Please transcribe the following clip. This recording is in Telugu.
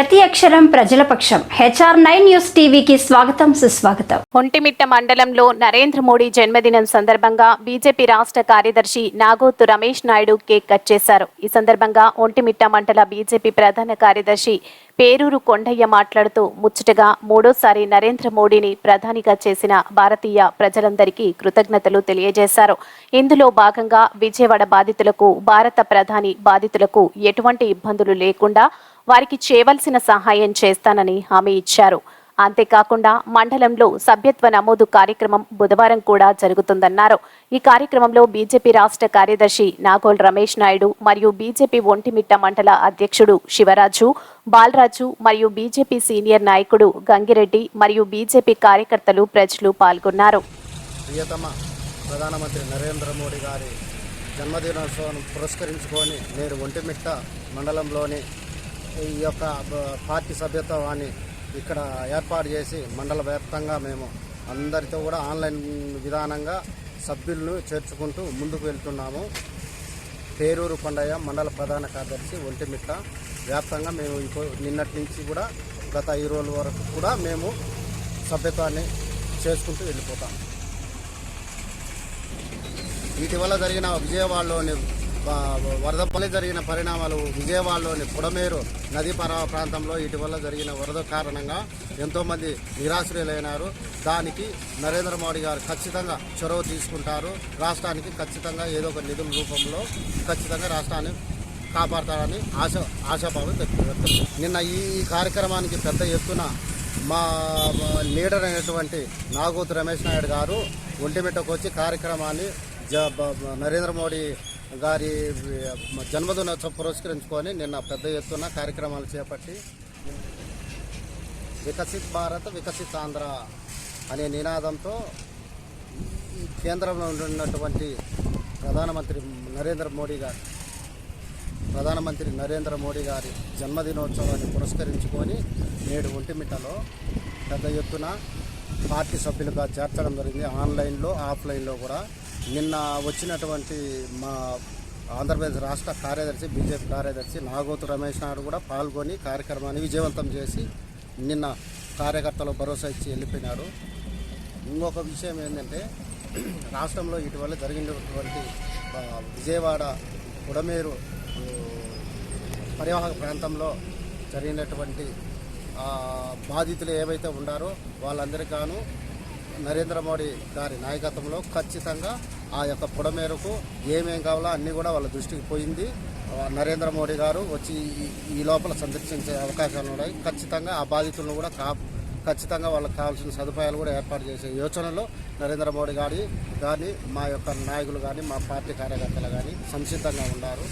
ప్రతి అక్షరం ప్రజల పక్షం. HR9 న్యూస్ టీవీకి స్వాగతం, సుస్వాగతం. ఒంటిమిట్ట మండలంలో నరేంద్ర మోడీ జన్మదినం సందర్భంగా బీజేపీ రాష్ట్ర కార్యదర్శి నాగోతు రమేష్ నాయుడు కేక్ కట్ చేశారు. ఈ సందర్భంగా ఒంటిమిట్ట మండల బీజేపీ ప్రధాన కార్యదర్శి పేరూరు కొండయ్య మాట్లాడుతూ ముచ్చటగా మూడోసారి నరేంద్ర మోడీని ప్రధానిగా చేసిన భారతీయ ప్రజలందరికీ కృతజ్ఞతలు తెలియజేశారు. ఇందులో భాగంగా విజయవాడ బాధితులకు, భారత ప్రధాని బాధితులకు ఎటువంటి ఇబ్బందులు లేకుండా వారికి చేయవలసిన సహాయం చేస్తానని హామీ ఇచ్చారు. అంతేకాకుండా మండలంలో సభ్యత్వ నమోదు కార్యక్రమం బుధవారం కూడా జరుగుతుందన్నారు. ఈ కార్యక్రమంలో బీజేపీ రాష్ట్ర కార్యదర్శి నాగోల్ రమేష్ నాయుడు మరియు బీజేపీ ఒంటిమిట్ట మండల అధ్యక్షుడు శివరాజు, బాలరాజు మరియు బీజేపీ సీనియర్ నాయకుడు గంగిరెడ్డి మరియు బీజేపీ కార్యకర్తలు, ప్రజలు పాల్గొన్నారు. ప్రధానమంత్రి నరేంద్ర మోడీ గారి జన్మదినోత్సవాన్ని పురస్కరించుకొని నేడు ఒంటిమిట్ట మండలంలోని ఈ యొక్క పార్టీ సభ్యత్వాన్ని ఇక్కడ ఏర్పాటు చేసి మండల వ్యాప్తంగా మేము అందరితో కూడా ఆన్లైన్ విధానంగా సభ్యులను చేర్చుకుంటూ ముందుకు వెళ్తున్నాము. పేరూరు కొండయ్య మండల ప్రధాన కార్యదర్శి ఒంటిమిట్ట వ్యాప్తంగా మేము నిన్నటి నుంచి కూడా గత 2 రోజుల వరకు కూడా మేము సభ్యత్వాన్ని చేసుకుంటూ వెళ్ళిపోతాం. ఇటీవల జరిగిన విజయవాడలోని వరదపల్లి జరిగిన పరిణామాలు, విజయవాడలోని పుడమేరు నదీ ప్రాంతంలో ఇటీవల జరిగిన వరద కారణంగా ఎంతోమంది నిరాశ్రయులైనారు. దానికి నరేంద్ర మోడీ గారు ఖచ్చితంగా చొరవ తీసుకుంటారు. రాష్ట్రానికి ఖచ్చితంగా ఏదో ఒక నిధుల రూపంలో ఖచ్చితంగా రాష్ట్రాన్ని కాపాడతారని ఆశాభావం వ్యక్తం. నిన్న ఈ కార్యక్రమానికి పెద్ద ఎత్తున మా లీడర్ అయినటువంటి నాగోతు రమేష్ నాయుడు గారు ఒంటిమిట్టకు వచ్చి కార్యక్రమాన్ని నరేంద్ర మోడీ గారి జన్మదినోత్సవం పురస్కరించుకొని నిన్న పెద్ద ఎత్తున కార్యక్రమాలు చేపట్టి వికసిత్ భారత్ వికసిత్ ఆంధ్ర అనే నినాదంతో కేంద్రంలో ఉన్నటువంటి ప్రధానమంత్రి నరేంద్ర మోడీ గారి జన్మదినోత్సవాన్ని పురస్కరించుకొని నేడు ఒంటిమిట్టలో పెద్ద ఎత్తున పార్టీ సభ్యులుగా చేర్చడం జరిగింది. ఆన్లైన్లో, ఆఫ్లైన్లో కూడా. నిన్న వచ్చినటువంటి మా ఆంధ్రప్రదేశ్ రాష్ట్ర కార్యదర్శి, బీజేపీ కార్యదర్శి నాగోతు రమేష్ నాయుడు కూడా పాల్గొని కార్యక్రమాన్ని విజయవంతం చేసి నిన్న కార్యకర్తలు భరోసా ఇచ్చి వెళ్ళిపోయినారు. ఇంకొక విషయం ఏంటంటే, రాష్ట్రంలో ఇటీవల జరిగినటువంటి విజయవాడ పుడమేరు పరివాహక ప్రాంతంలో జరిగినటువంటి బాధితులు ఏవైతే ఉన్నారో వాళ్ళందరికీ గాను నరేంద్ర మోడీ గారి నాయకత్వంలో ఖచ్చితంగా ఆ యొక్క పుడమేరకు ఏమేం కావాలో అన్నీ కూడా వాళ్ళ దృష్టికి పోయింది. నరేంద్ర మోడీ గారు వచ్చి ఈ లోపల సందర్శించే అవకాశాలు ఉన్నాయి. ఖచ్చితంగా ఆ బాధితులను కూడా ఖచ్చితంగా వాళ్ళకి కావాల్సిన సదుపాయాలు కూడా ఏర్పాటు చేసే యోచనలో నరేంద్ర మోడీ కానీ మా యొక్క నాయకులు కానీ మా పార్టీ కార్యకర్తలు కానీ సంసిద్ధంగా ఉన్నారు.